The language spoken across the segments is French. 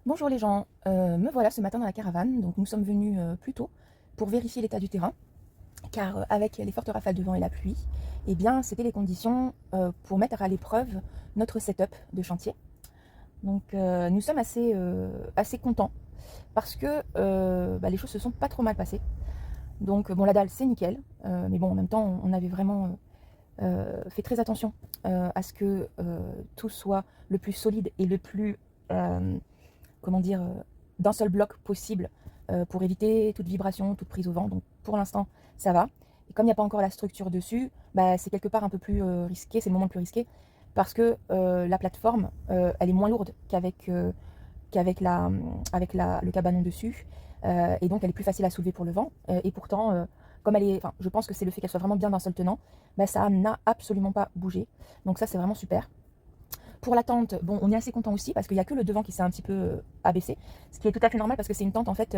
Bonjour les gens, me voilà ce matin dans la caravane, donc nous sommes venus plus tôt pour vérifier l'état du terrain, car avec les fortes rafales de vent et la pluie, eh bien c'était les conditions pour mettre à l'épreuve notre setup de chantier. Donc nous sommes assez contents parce que les choses se sont pas trop mal passées. Donc bon, la dalle c'est nickel, mais bon, en même temps on avait vraiment fait très attention à ce que tout soit le plus solide et le plus euh, comment dire, d'un seul bloc possible pour éviter toute vibration, toute prise au vent. Donc pour l'instant, ça va. Et comme il n'y a pas encore la structure dessus, bah, c'est quelque part un peu plus risqué, c'est le moment le plus risqué, parce que la plateforme, elle est moins lourde qu'avec le cabanon dessus, et donc elle est plus facile à soulever pour le vent. Et pourtant, comme elle est, enfin, je pense que c'est le fait qu'elle soit vraiment bien d'un seul tenant, bah, ça n'a absolument pas bougé. Donc ça, c'est vraiment super. Pour la tente, bon, on est assez content aussi parce qu'il n'y a que le devant qui s'est un petit peu abaissé, ce qui est tout à fait normal parce que c'est une tente en fait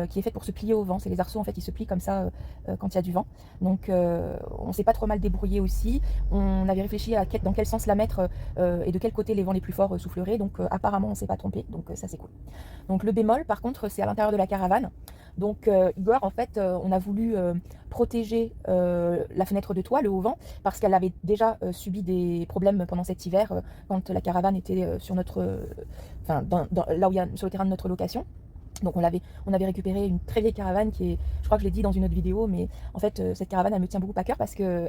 qui est faite pour se plier au vent. C'est les arceaux en fait qui se plient comme ça quand il y a du vent. Donc on s'est pas trop mal débrouillé aussi. On avait réfléchi à dans quel sens la mettre et de quel côté les vents les plus forts souffleraient. Donc apparemment on s'est pas trompé. Donc ça c'est cool. Donc le bémol par contre c'est à l'intérieur de la caravane. Donc Igor en fait on a voulu protéger la fenêtre de toit, le haut vent, parce qu'elle avait déjà subi des problèmes pendant cet hiver quand la caravane était sur notre, enfin là où il y a, sur le terrain de notre location. Donc on avait récupéré une très vieille caravane qui est, je crois que je l'ai dit dans une autre vidéo, mais en fait cette caravane elle me tient beaucoup à cœur parce que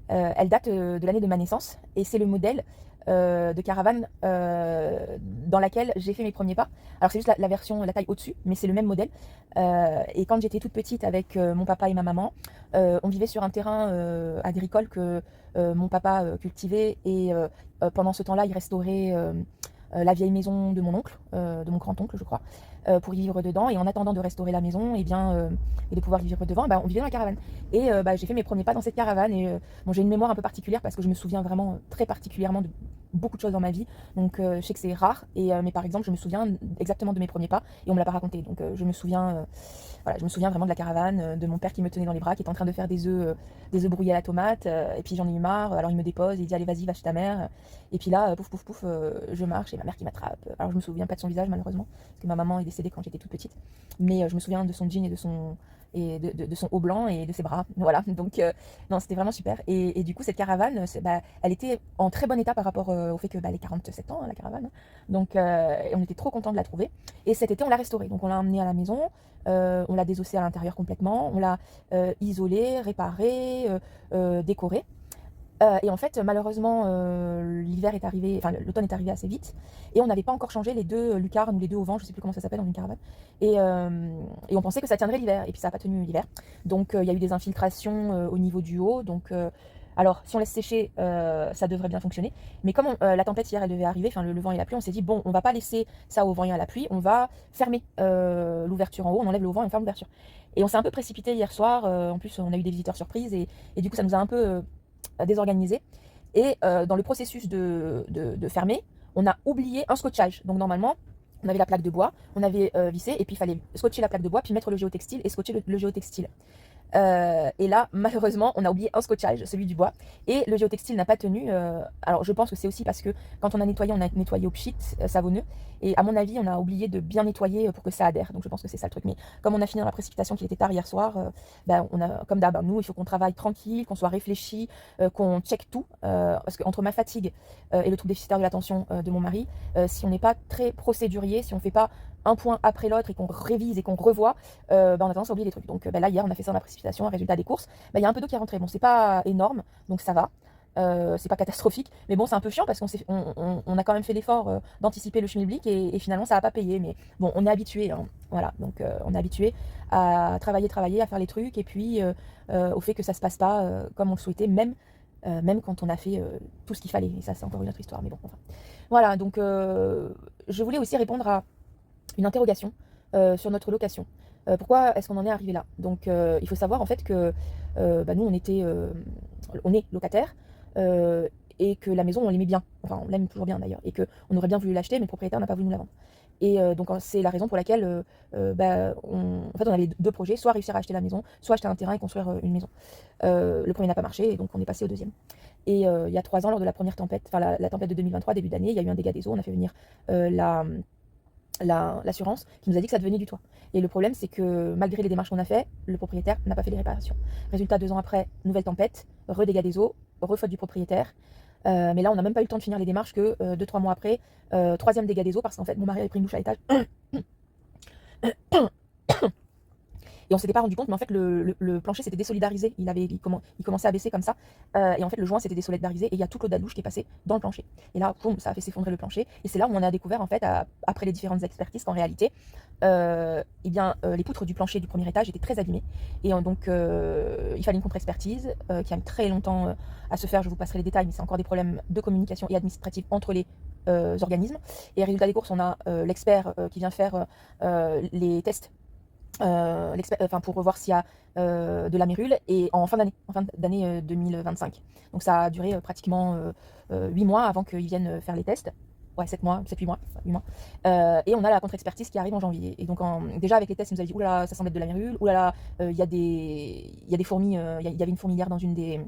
elle date de l'année de ma naissance et c'est le modèle de caravane dans laquelle j'ai fait mes premiers pas. Alors c'est juste la version, la taille au-dessus, mais c'est le même modèle. Et quand j'étais toute petite avec mon papa et ma maman, on vivait sur un terrain agricole que mon papa cultivait et pendant ce temps-là, il restaurait la vieille maison de mon oncle, de mon grand-oncle, je crois, pour y vivre dedans. Et en attendant de restaurer la maison et de pouvoir y vivre devant, on vivait dans la caravane. Et j'ai fait mes premiers pas dans cette caravane. Et bon, j'ai une mémoire un peu particulière parce que je me souviens vraiment très particulièrement de beaucoup de choses dans ma vie. Donc je sais que c'est rare. Mais par exemple, je me souviens exactement de mes premiers pas et on me l'a pas raconté. Donc voilà, je me souviens vraiment de la caravane, de mon père qui me tenait dans les bras, qui était en train de faire des œufs brouillés à la tomate. Et puis j'en ai eu marre. Alors il me dépose, il dit allez vas-y va chez ta mère. Et puis là, pouf pouf pouf, je marche et ma mère qui m'attrape. Alors je me souviens pas de son visage malheureusement, parce que ma maman est décédée quand j'étais toute petite. Mais je me souviens de son jean et de son haut blanc et de ses bras. Voilà, donc non, c'était vraiment super. Et du coup, cette caravane, elle était en très bon état par rapport au fait que elle est 47 ans, hein, la caravane. Donc on était trop contents de la trouver. Et cet été, on l'a restaurée. Donc on l'a emmenée à la maison, on l'a désossée à l'intérieur complètement, on l'a isolée, réparée, décorée. Et en fait, malheureusement, l'hiver est arrivé, enfin l'automne est arrivé assez vite, et on n'avait pas encore changé les deux lucarnes ou les deux auvents, je sais plus comment ça s'appelle dans une caravane. Et on pensait que ça tiendrait l'hiver, et puis ça n'a pas tenu l'hiver. Donc il y a eu des infiltrations au niveau du haut. Donc alors si on laisse sécher, ça devrait bien fonctionner. Mais comme la tempête hier elle devait arriver, enfin le vent et la pluie, on s'est dit bon, on va pas laisser ça au vent et à la pluie, on va fermer l'ouverture en haut, on enlève le vent et on ferme l'ouverture. Et on s'est un peu précipité hier soir. En plus on a eu des visiteurs surprises et du coup ça nous a un peu désorganisé. Et dans le processus de fermer, on a oublié un scotchage. Donc normalement, on avait la plaque de bois, on avait vissé, et puis il fallait scotcher la plaque de bois, puis mettre le géotextile et scotcher le géotextile. Et là, malheureusement, on a oublié un scotchage, celui du bois, et le géotextile n'a pas tenu. Alors, je pense que c'est aussi parce que quand on a nettoyé au pchit savonneux, et à mon avis, on a oublié de bien nettoyer pour que ça adhère. Donc, je pense que c'est ça le truc. Mais comme on a fini dans la précipitation, qu'il était tard hier soir, on a, comme d'hab, nous, il faut qu'on travaille tranquille, qu'on soit réfléchi, qu'on check tout, parce qu'entre ma fatigue et le trouble déficitaire de l'attention de mon mari, si on n'est pas très procédurier, si on ne fait pas un point après l'autre et qu'on révise et qu'on revoit, on a tendance à oublier des trucs. Donc là, hier, on a fait ça dans la précipitation. Résultat des courses, il y a un peu d'eau qui est rentrée. Bon, c'est pas énorme, donc ça va. C'est pas catastrophique, mais bon, c'est un peu chiant parce qu'on a quand même fait l'effort d'anticiper le schmilblick et finalement ça n'a pas payé. Mais bon, on est habitué, hein. Voilà, donc on est habitué à travailler, à faire les trucs, et puis au fait que ça se passe pas comme on le souhaitait, même quand on a fait tout ce qu'il fallait. Et ça, c'est encore une autre histoire, mais bon, enfin. Voilà, donc je voulais aussi répondre à une interrogation sur notre location. Pourquoi est-ce qu'on en est arrivé là? Donc il faut savoir en fait que nous on est locataire et que la maison, on l'aimait bien. Enfin, on l'aime toujours bien d'ailleurs. Et qu'on aurait bien voulu l'acheter, mais le propriétaire n'a pas voulu nous la vendre. Et donc, c'est la raison pour laquelle en fait, on avait deux projets, soit réussir à acheter la maison, soit acheter un terrain et construire une maison. Le premier n'a pas marché, et donc on est passé au deuxième. Et il y a 3 ans, lors de la première tempête, enfin la tempête de 2023, début d'année, il y a eu un dégât des eaux. On a fait venir l'assurance qui nous a dit que ça devenait du toit. Et le problème, c'est que malgré les démarches qu'on a fait, le propriétaire n'a pas fait les réparations. Résultat, 2 ans après, nouvelle tempête, redégât des eaux, refaute du propriétaire. Mais là, on n'a même pas eu le temps de finir les démarches que 2-3 mois après, troisième dégât des eaux, parce qu'en fait, mon mari avait pris une douche à l'étage. Et on s'était pas rendu compte, mais en fait, le plancher s'était désolidarisé. Il commençait à baisser comme ça. Et en fait, le joint s'était désolidarisé. Et il y a toute l'eau de la douche qui est passée dans le plancher. Et là, boum, ça a fait s'effondrer le plancher. Et c'est là où on a découvert, en fait, après les différentes expertises, qu'en réalité, les poutres du plancher du premier étage étaient très abîmées. Et donc, il fallait une contre-expertise qui a mis très longtemps à se faire. Je vous passerai les détails, mais c'est encore des problèmes de communication et administratifs entre les organismes. Et résultat des courses, on a l'expert qui vient faire les tests pour voir s'il y a de la mérule, et en fin d'année 2025. Donc ça a duré pratiquement 8 mois avant qu'ils viennent faire les tests. Ouais, 7 mois, 7-8 mois, 8 mois. Et on a la contre-expertise qui arrive en janvier. Et donc, déjà avec les tests, ils nous avaient dit, oulala, ça semble être de la mérule, oulala, il y a des fourmis, il y avait une fourmilière dans une des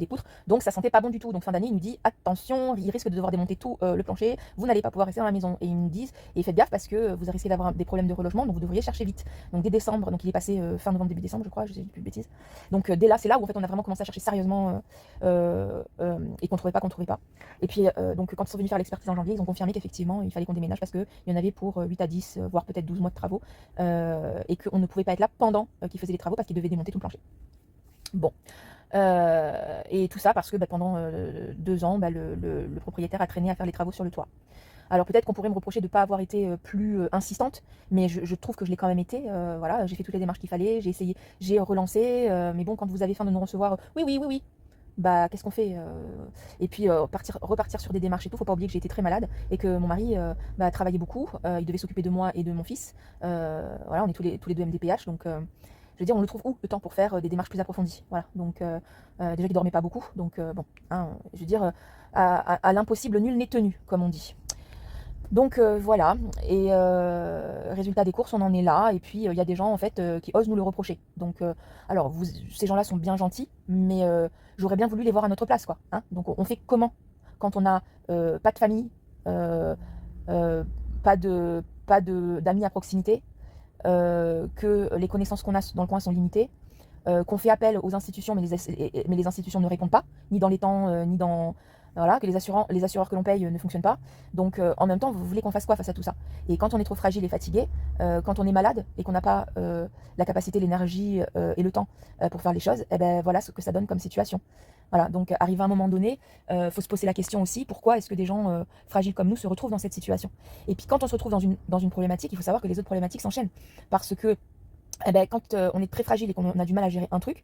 poutres, donc ça sentait pas bon du tout. Donc fin d'année, ils nous disent, attention, il risque de devoir démonter tout le plancher, vous n'allez pas pouvoir rester dans la maison. Et ils nous disent, et faites gaffe parce que vous risquez d'avoir des problèmes de relogement, donc vous devriez chercher vite. Donc dès décembre, donc il est passé fin novembre, début décembre, je crois, je dis plus de bêtises. Donc dès là, c'est là où en fait on a vraiment commencé à chercher sérieusement et qu'on trouvait pas. Et puis donc quand ils sont venus faire l'expertise en janvier, ils ont confirmé qu'effectivement il fallait qu'on déménage parce qu'il y en avait pour 8 à 10, voire peut-être 12 mois de travaux, et qu'on ne pouvait pas être là pendant qu'ils faisaient les travaux parce qu'ils devaient démonter tout le plancher. Bon. Et tout ça parce que pendant 2 ans, le propriétaire a traîné à faire les travaux sur le toit. Alors peut-être qu'on pourrait me reprocher de ne pas avoir été plus insistante, mais je trouve que je l'ai quand même été. Voilà, j'ai fait toutes les démarches qu'il fallait, j'ai essayé, j'ai relancé, mais bon, quand vous avez faim de nous recevoir, oui, bah qu'est-ce qu'on fait Et puis repartir sur des démarches et tout. Faut pas oublier que j'ai été très malade et que mon mari travaillait beaucoup. Il devait s'occuper de moi et de mon fils. Voilà, on est tous les deux MDPH, donc je veux dire, on le trouve où le temps pour faire des démarches plus approfondies. Voilà, donc déjà qu'il dormait pas beaucoup, donc bon, hein, je veux dire, à l'impossible nul n'est tenu, comme on dit. Donc voilà, et résultat des courses, on en est là, et puis il y a des gens en fait qui osent nous le reprocher. Donc alors ces gens-là sont bien gentils, mais j'aurais bien voulu les voir à notre place, quoi. Hein. Donc on fait comment quand on n'a pas de famille, pas d'amis à proximité, que les connaissances qu'on a dans le coin sont limitées, qu'on fait appel aux institutions, mais les institutions ne répondent pas, ni dans les temps, ni dans... Voilà, que les assureurs que l'on paye ne fonctionnent pas. Donc en même temps, vous voulez qu'on fasse quoi face à tout ça? Et quand on est trop fragile et fatigué, quand on est malade et qu'on n'a pas la capacité, l'énergie et le temps pour faire les choses, eh ben voilà ce que ça donne comme situation. Voilà, donc arrivé à un moment donné, faut se poser la question aussi, pourquoi est-ce que des gens fragiles comme nous se retrouvent dans cette situation? Et puis quand on se retrouve dans une problématique, il faut savoir que les autres problématiques s'enchaînent. Parce que quand on est très fragile et qu'on a du mal à gérer un truc,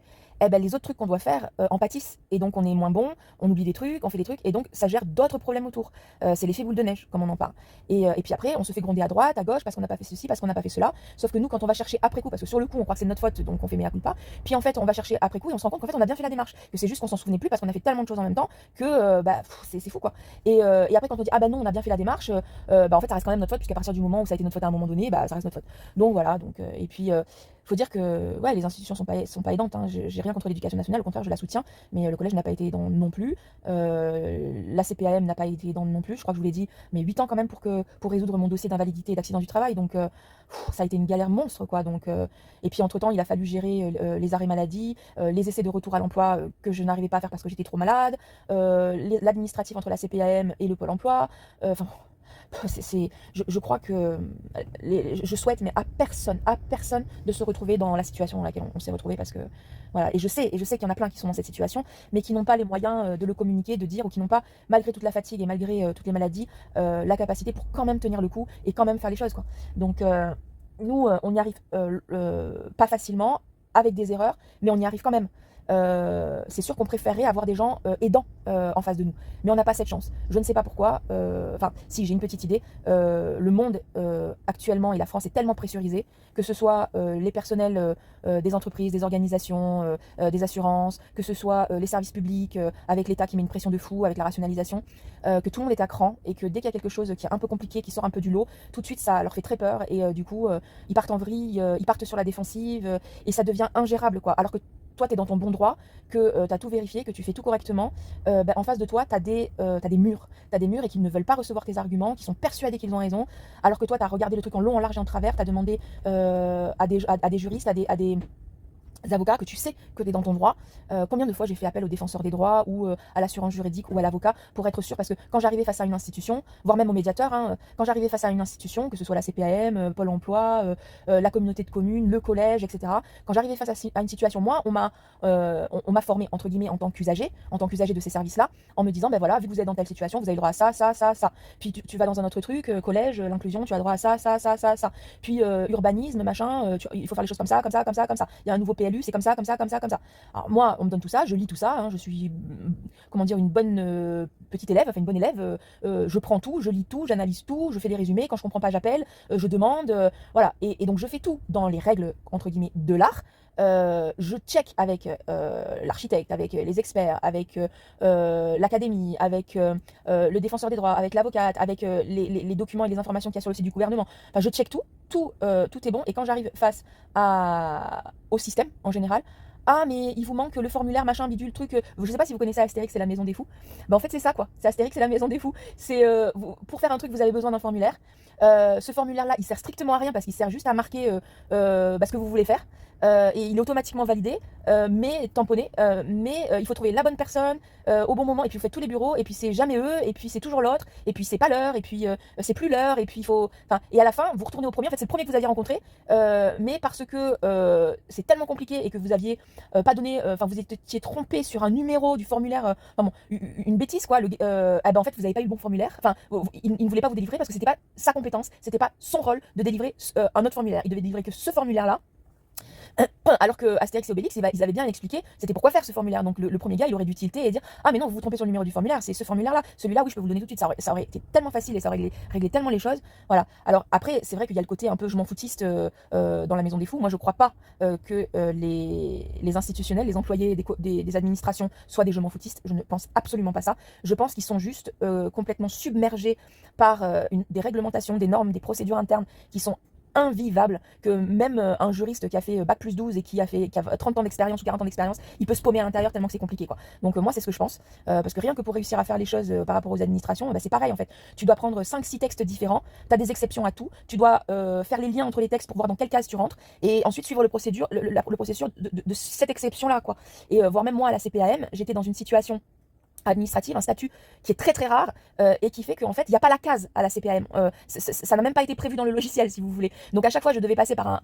les autres trucs qu'on doit faire en pâtissent. Et donc on est moins bon, on oublie des trucs, on fait des trucs, et donc ça gère d'autres problèmes autour. C'est l'effet boule de neige, comme on en parle. Et puis après, on se fait gronder à droite, à gauche, parce qu'on n'a pas fait ceci, parce qu'on n'a pas fait cela. Sauf que nous, quand on va chercher après coup, parce que sur le coup, on croit que c'est de notre faute, donc on fait mea culpa. Puis en fait, on va chercher après coup et on se rend compte qu'en fait, on a bien fait la démarche. Que c'est juste qu'on s'en souvenait plus parce qu'on a fait tellement de choses en même temps que c'est fou, quoi. Et après, quand on dit ah non, on a bien fait la démarche, en fait, ça reste quand même notre faute, puisqu'à partir du moment où ça a été notre faute à un moment donné, ça reste notre faute. Donc voilà, et puis faut dire que ouais, les institutions sont pas aidantes. Hein. J'ai rien contre l'éducation nationale, au contraire, je la soutiens, mais le collège n'a pas été aidant non plus. La CPAM n'a pas été aidante non plus, je crois que je vous l'ai dit, mais 8 ans quand même pour résoudre mon dossier d'invalidité et d'accident du travail. Donc ça a été une galère monstre, quoi. Donc, et puis entre-temps, il a fallu gérer les arrêts maladie, les essais de retour à l'emploi que je n'arrivais pas à faire parce que j'étais trop malade, l'administratif entre la CPAM et le Pôle emploi. Je crois que je souhaite, mais à personne de se retrouver dans la situation dans laquelle on s'est retrouvé, parce que voilà, et je sais qu'il y en a plein qui sont dans cette situation, mais qui n'ont pas les moyens de le communiquer, de dire, ou qui n'ont pas, malgré toute la fatigue et malgré toutes les maladies, la capacité pour quand même tenir le coup et quand même faire les choses, quoi. Donc nous, on y arrive pas facilement, avec des erreurs, mais on y arrive quand même. c'est sûr qu'on préférerait avoir des gens aidants en face de nous. Mais on n'a pas cette chance. Je ne sais pas pourquoi. Enfin, si, j'ai une petite idée. Le monde actuellement et la France est tellement pressurisée, que ce soit les personnels des entreprises, des organisations, des assurances, que ce soit les services publics, avec l'État qui met une pression de fou, avec la rationalisation, que tout le monde est à cran et que dès qu'il y a quelque chose qui est un peu compliqué, qui sort un peu du lot, tout de suite ça leur fait très peur et du coup ils partent en vrille, ils partent sur la défensive et ça devient ingérable quoi. Alors que toi, tu es dans ton bon droit, que tu as tout vérifié, que tu fais tout correctement, en face de toi, tu as des murs. Tu as des murs et qu'ils ne veulent pas recevoir tes arguments, qui sont persuadés qu'ils ont raison, alors que toi, tu as regardé le truc en long, en large et en travers, tu as demandé à des juristes, à des avocats, que tu sais que tu es dans ton droit. Combien de fois j'ai fait appel au défenseur des droits ou à l'assurance juridique ou à l'avocat pour être sûr, parce que quand j'arrivais face à une institution, voire même au médiateur, hein, quand j'arrivais face à une institution, que ce soit la CPAM, Pôle emploi, la communauté de communes, le collège, etc., quand j'arrivais face à une situation, moi, on m'a formé, entre guillemets, en tant qu'usager de ces services-là, en me disant, ben voilà, vu que vous êtes dans telle situation, vous avez le droit à ça, ça, ça, ça. Puis tu vas dans un autre truc, collège, l'inclusion, tu as le droit à ça, ça, ça, ça, ça. Puis urbanisme, machin, il faut faire les choses comme ça, comme ça, comme ça, comme ça. Il y a un nouveau PLU, c'est comme ça, comme ça, comme ça, comme ça. Alors moi, on me donne tout ça, je lis tout ça, hein, je suis, comment dire, une bonne petite élève, enfin une bonne élève, je prends tout, je lis tout, j'analyse tout, je fais des résumés, quand je comprends pas, j'appelle, je demande, voilà. Et donc je fais tout dans les règles, entre guillemets, de l'art. Je check avec l'architecte, avec les experts, avec l'académie, avec le défenseur des droits, avec l'avocate, avec les documents et les informations qu'il y a sur le site du gouvernement. Enfin, je check tout, tout est bon. Et quand j'arrive face au système en général, ah mais il vous manque le formulaire machin bidule truc, je sais pas si vous connaissez Astérix et la maison des fous. Bah en fait c'est ça quoi, c'est Astérix et la maison des fous. C'est pour faire un truc vous avez besoin d'un formulaire. Ce formulaire là il sert strictement à rien parce qu'il sert juste à marquer ce que vous voulez faire. Et il est automatiquement validé, mais tamponné, mais il faut trouver la bonne personne au bon moment, et puis vous faites tous les bureaux, et puis c'est jamais eux, et puis c'est toujours l'autre, et puis c'est pas l'heure, et puis c'est plus l'heure, et puis il faut, enfin, et à la fin vous retournez au premier, en fait c'est le premier que vous aviez rencontré, mais parce que c'est tellement compliqué et que vous aviez pas donné, enfin vous étiez trompé sur un numéro du formulaire, enfin bon, une bêtise quoi, en fait vous n'avez pas eu le bon formulaire, enfin il ne voulait pas vous délivrer parce que c'était pas sa compétence, c'était pas son rôle de délivrer un autre formulaire, il devait délivrer que ce formulaire là. Alors que Astérix et Obélix, ils avaient bien expliqué c'était pourquoi faire ce formulaire. Donc le premier gars, il aurait dû tilter et dire ah mais non, vous vous trompez sur le numéro du formulaire, c'est ce formulaire-là. Celui-là, oui, je peux vous le donner tout de suite. Ça aurait été tellement facile et ça aurait réglé tellement les choses. Voilà. Alors après, c'est vrai qu'il y a le côté un peu je m'en foutiste dans la maison des fous. Moi, je crois pas que les institutionnels, les employés des administrations soient des je m'en foutistes. Je ne pense absolument pas ça. Je pense qu'ils sont juste complètement submergés par des réglementations, des normes, des procédures internes qui sont invivable, que même un juriste qui a fait bac plus 12 et qui a 30 ans d'expérience ou 40 ans d'expérience, il peut se paumer à l'intérieur tellement que c'est compliqué quoi. Donc moi c'est ce que je pense, parce que rien que pour réussir à faire les choses par rapport aux administrations, c'est pareil en fait. Tu dois prendre 5-6 textes différents, tu as des exceptions à tout, tu dois faire les liens entre les textes pour voir dans quelle case tu rentres, et ensuite suivre le procédure de cette exception là quoi. Et voire même moi à la CPAM, j'étais dans une situation administrative, un statut qui est très très rare et qui fait qu'en fait il n'y a pas la case à la CPAM, ça n'a même pas été prévu dans le logiciel si vous voulez, donc à chaque fois je devais passer par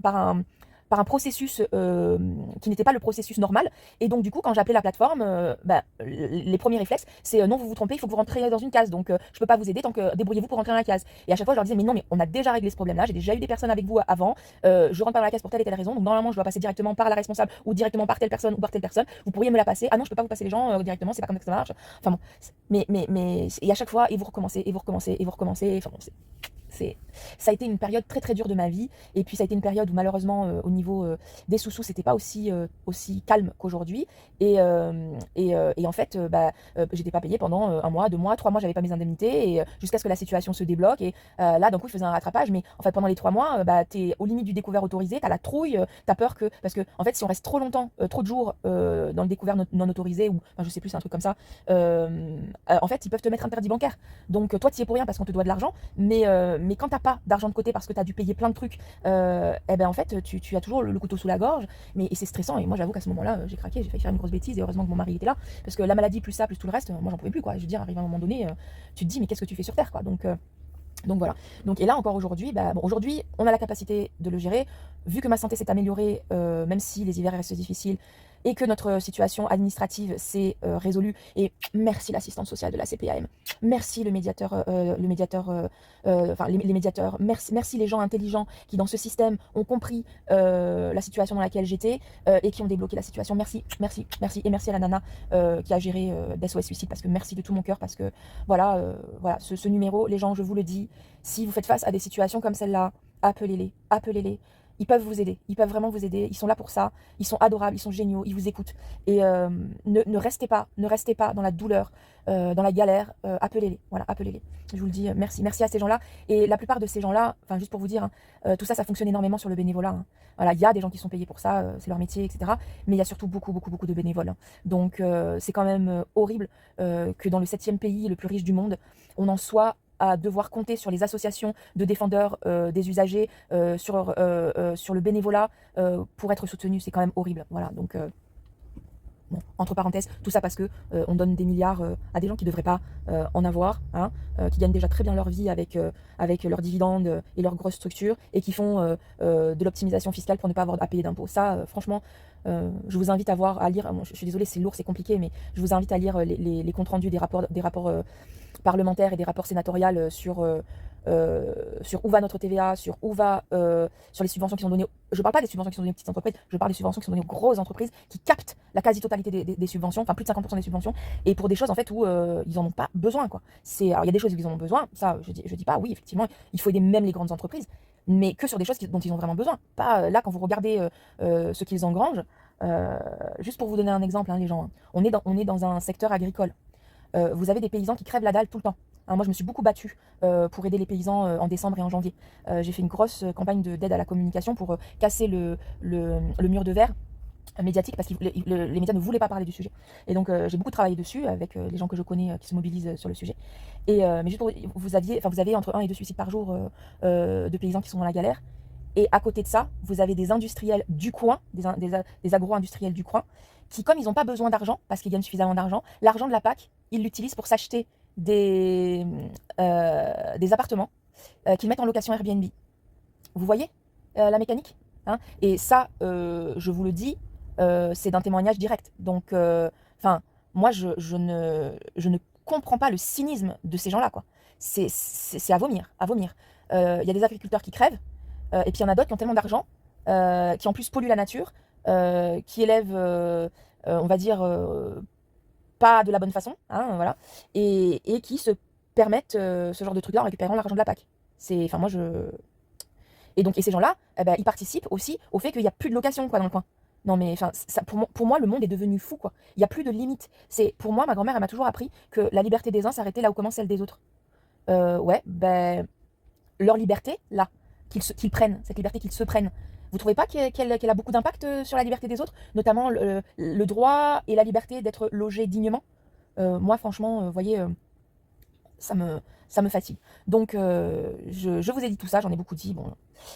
un processus qui n'était pas le processus normal, et donc du coup quand j'appelais la plateforme, les premiers réflexes c'est non vous vous trompez, il faut que vous rentriez dans une case, donc je peux pas vous aider, tant que débrouillez-vous pour rentrer dans la case. Et à chaque fois je leur disais mais non, mais on a déjà réglé ce problème là, j'ai déjà eu des personnes avec vous avant, je rentre pas dans la case pour telle et telle raison, donc normalement je dois passer directement par la responsable ou directement par telle personne ou par telle personne, vous pourriez me la passer, ah non je peux pas vous passer les gens directement, c'est pas comme ça que ça marche, enfin bon, mais et à chaque fois et vous recommencez et vous recommencez et vous recommencez, enfin bon, ça a été une période très très dure de ma vie, et puis ça a été une période où malheureusement au niveau des sous-sous c'était pas aussi calme qu'aujourd'hui, et en fait j'étais pas payée pendant 1 mois, 2 mois, 3 mois, j'avais pas mes indemnités, et jusqu'à ce que la situation se débloque, et là d'un coup je faisais un rattrapage, mais en fait pendant les 3 mois t'es aux limites du découvert autorisé, t'as la trouille, t'as peur que, parce que en fait si on reste trop longtemps, trop de jours dans le découvert non autorisé, ou enfin, je sais plus, c'est un truc comme ça, en fait ils peuvent te mettre interdit bancaire, donc toi t'y es pour rien parce qu'on te doit de l'argent, mais quand t'as pas d'argent de côté parce que t'as dû payer plein de trucs, en fait tu as toujours le couteau sous la gorge, et c'est stressant. Et moi j'avoue qu'à ce moment-là j'ai craqué, j'ai failli faire une grosse bêtise, et heureusement que mon mari était là, parce que la maladie plus ça plus tout le reste, moi j'en pouvais plus quoi. Je veux dire, arrivé à un moment donné, tu te dis mais qu'est-ce que tu fais sur terre quoi. Donc voilà. Donc, et là encore aujourd'hui, aujourd'hui on a la capacité de le gérer, vu que ma santé s'est améliorée, même si les hivers restent difficiles. et que notre situation administrative s'est résolue. Et merci l'assistante sociale de la CPAM, merci le médiateur, enfin les médiateurs, merci les gens intelligents qui dans ce système ont compris la situation dans laquelle j'étais et qui ont débloqué la situation. Merci, merci, merci. Et merci à la nana qui a géré d'SOS Suicide, parce que merci de tout mon cœur, parce que voilà, voilà ce numéro, les gens, je vous le dis, si vous faites face à des situations comme celle-là, appelez-les, appelez-les. Ils peuvent vous aider, ils peuvent vraiment vous aider, ils sont là pour ça, ils sont adorables, ils sont géniaux, ils vous écoutent. Et ne restez pas dans la douleur, dans la galère, appelez-les, voilà, appelez-les. Je vous le dis, merci, merci à ces gens-là. Et la plupart de ces gens-là, enfin juste pour vous dire, hein, tout ça, ça fonctionne énormément sur le bénévolat. Hein. Voilà, il y a des gens qui sont payés pour ça, c'est leur métier, etc. Mais il y a surtout beaucoup, beaucoup, beaucoup de bénévoles. Hein. Donc c'est quand même horrible que dans le 7e pays le plus riche du monde, on en soit à devoir compter sur les associations de défendeurs des usagers, sur le bénévolat pour être soutenu. C'est quand même horrible. Voilà, donc bon, entre parenthèses, tout ça parce que on donne des milliards à des gens qui ne devraient pas en avoir, hein, qui gagnent déjà très bien leur vie avec leurs dividendes et leurs grosses structures, et qui font de l'optimisation fiscale pour ne pas avoir à payer d'impôts. Ça, franchement, je vous invite à lire, bon, je suis désolée, c'est lourd, c'est compliqué, mais je vous invite à lire les comptes rendus des rapports parlementaires et des rapports sénatoriales sur où va notre TVA, sur les subventions qui sont données. Je ne parle pas des subventions qui sont données aux petites entreprises, je parle des subventions qui sont données aux grosses entreprises qui captent la quasi-totalité des subventions, enfin plus de 50% des subventions, et pour des choses en fait où ils n'en ont pas besoin, quoi. Alors il y a des choses où ils en ont besoin, ça je dis pas, oui effectivement, il faut aider même les grandes entreprises, mais que sur des choses dont ils ont vraiment besoin. Pas là quand vous regardez ce qu'ils engrangent, juste pour vous donner un exemple, hein, les gens, hein, on est dans un secteur agricole. Vous avez des paysans qui crèvent la dalle tout le temps. Hein, moi, je me suis beaucoup battue pour aider les paysans en décembre et en janvier. J'ai fait une grosse campagne d'aide à la communication pour casser le mur de verre médiatique, parce que les médias ne voulaient pas parler du sujet. Et donc, j'ai beaucoup travaillé dessus avec les gens que je connais qui se mobilisent sur le sujet. Et, mais juste pour vous avez entre 1 et 2 suicides par jour de paysans qui sont dans la galère. Et à côté de ça, vous avez des industriels du coin, des agro-industriels du coin, qui, comme ils n'ont pas besoin d'argent, parce qu'ils gagnent suffisamment d'argent, l'argent de la PAC, ils l'utilisent pour s'acheter des appartements qu'ils mettent en location Airbnb. Vous voyez la mécanique, hein? Et ça, je vous le dis, c'est d'un témoignage direct. Donc, moi, je ne comprends pas le cynisme de ces gens-là, quoi. C'est à vomir, à vomir. Il y a des agriculteurs qui crèvent, et puis il y en a d'autres qui ont tellement d'argent, qui en plus polluent la nature, qui élèvent, on va dire, pas de la bonne façon, hein, voilà, et qui se permettent ce genre de truc-là en récupérant l'argent de la PAC. Enfin, moi, et ces gens-là, eh ben, ils participent aussi au fait qu'il n'y a plus de location, quoi, dans le coin. Non mais enfin, pour moi, le monde est devenu fou, quoi. Il n'y a plus de limite. Pour moi, ma grand-mère, elle m'a toujours appris que la liberté des uns s'arrêtait là où commence celle des autres. Ouais, ben, leur liberté, là, qu'ils prennent, cette liberté qu'ils se prennent, vous trouvez pas qu'elle a beaucoup d'impact sur la liberté des autres, notamment le droit et la liberté d'être logé dignement? Moi, franchement, vous voyez, ça me fatigue. Donc, je vous ai dit tout ça, j'en ai beaucoup dit. Bon,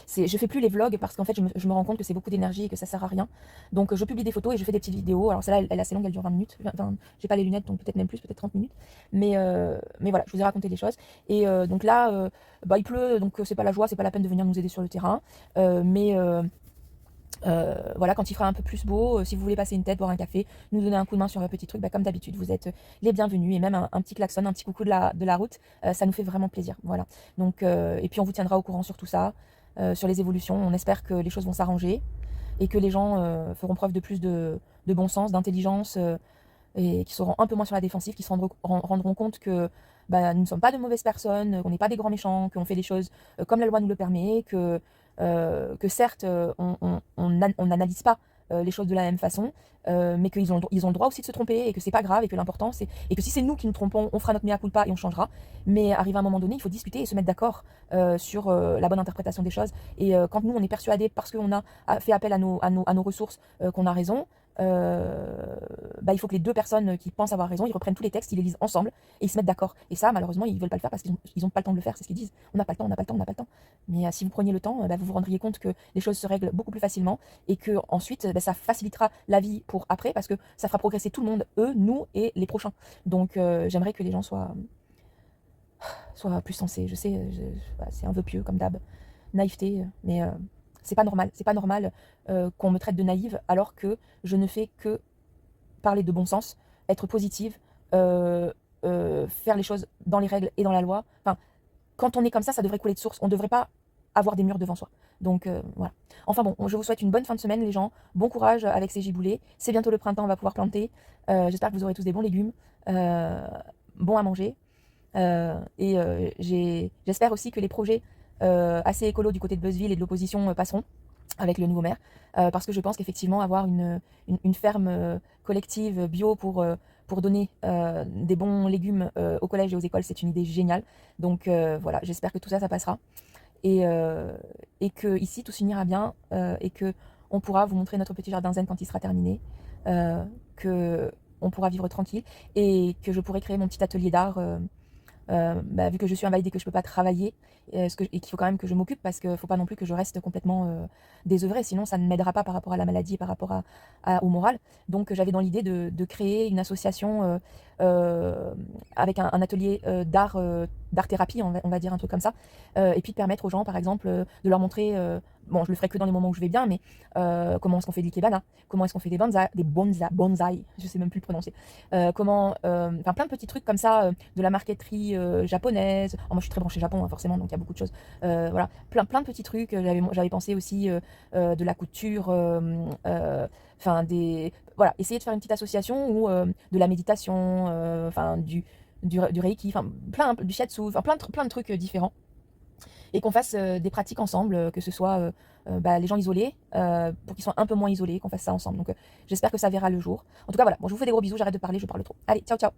je fais plus les vlogs parce qu'en fait, je me rends compte que c'est beaucoup d'énergie et que ça sert à rien. Donc, je publie des photos et je fais des petites vidéos. Alors, celle-là, elle est assez longue, elle dure 20 minutes. J'ai pas les lunettes, donc peut-être même plus, peut-être 30 minutes. Mais voilà, je vous ai raconté des choses. Et donc là, il pleut, donc c'est pas la joie, c'est pas la peine de venir nous aider sur le terrain. Voilà, quand il fera un peu plus beau, si vous voulez passer une tête, boire un café, nous donner un coup de main sur un petit truc, comme d'habitude, vous êtes les bienvenus. Et même un petit klaxon, un petit coucou de la route, ça nous fait vraiment plaisir. Voilà. Donc, et puis on vous tiendra au courant sur tout ça, sur les évolutions. On espère que les choses vont s'arranger et que les gens feront preuve de plus de bon sens, d'intelligence, et qui seront un peu moins sur la défensive, qui se rendront compte que nous ne sommes pas de mauvaises personnes, qu'on n'est pas des grands méchants, qu'on fait les choses comme la loi nous le permet, que certes, on n'analyse pas les choses de la même façon, mais qu'ils ont le droit aussi de se tromper, et que c'est pas grave, et que l'important c'est, et que si c'est nous qui nous trompons, on fera notre mea culpa et on changera. Mais arrivé à un moment donné, il faut discuter et se mettre d'accord sur la bonne interprétation des choses. Et quand nous on est persuadés, parce qu'on a fait appel à nos ressources, qu'on a raison, il faut que les deux personnes qui pensent avoir raison, ils reprennent tous les textes, ils les lisent ensemble et ils se mettent d'accord. Et ça, malheureusement, ils veulent pas le faire parce qu'ils ont pas le temps de le faire, c'est ce qu'ils disent. On n'a pas le temps, on n'a pas le temps, on n'a pas le temps. Mais si vous preniez le temps, vous vous rendriez compte que les choses se règlent beaucoup plus facilement, et que ensuite, ça facilitera la vie pour après, parce que ça fera progresser tout le monde, eux, nous et les prochains. Donc, j'aimerais que les gens soient plus sensés. Je sais, c'est un vœu pieux comme d'hab, naïveté, mais c'est pas normal. C'est pas normal qu'on me traite de naïve alors que je ne fais que parler de bon sens, être positive, faire les choses dans les règles et dans la loi. Enfin, quand on est comme ça devrait couler de source. On ne devrait pas avoir des murs devant soi. Donc voilà. Enfin bon, je vous souhaite une bonne fin de semaine les gens. Bon courage avec ces giboulées. C'est bientôt le printemps, on va pouvoir planter. J'espère que vous aurez tous des bons légumes, bons à manger. J'espère aussi que les projets assez écolos du côté de Buzzville et de l'opposition passeront avec le nouveau maire, parce que je pense qu'effectivement avoir une ferme collective bio pour donner des bons légumes au collège et aux écoles, c'est une idée géniale. Donc voilà, j'espère que tout ça, ça passera. Et que ici, tout s'unira bien et que on pourra vous montrer notre petit jardin zen quand il sera terminé, que on pourra vivre tranquille et que je pourrai créer mon petit atelier d'art vu que je suis invalidée, que je ne peux pas travailler, et qu'il faut quand même que je m'occupe parce qu'il ne faut pas non plus que je reste complètement désœuvrée, sinon ça ne m'aidera pas par rapport à la maladie et par rapport au moral. Donc j'avais dans l'idée de créer une association avec un atelier d'art-thérapie, on va dire un truc comme ça, et puis de permettre aux gens, par exemple, de leur montrer, bon, je le ferai que dans les moments où je vais bien, mais comment est-ce qu'on fait de l'ikebana, comment est-ce qu'on fait des bonsaï, je sais même plus le prononcer, enfin plein de petits trucs comme ça, de la marqueterie japonaise. Oh, moi je suis très branchée Japon hein, forcément, donc il y a beaucoup de choses. Voilà, plein de petits trucs. J'avais pensé aussi de la couture, enfin voilà, essayer de faire une petite association ou de la méditation, enfin du reiki, enfin du shiatsu, enfin plein de trucs différents, et qu'on fasse des pratiques ensemble, que ce soit les gens isolés, pour qu'ils soient un peu moins isolés, qu'on fasse ça ensemble. Donc j'espère que ça verra le jour. En tout cas voilà, bon, je vous fais des gros bisous, j'arrête de parler, je parle trop. Allez, ciao ciao.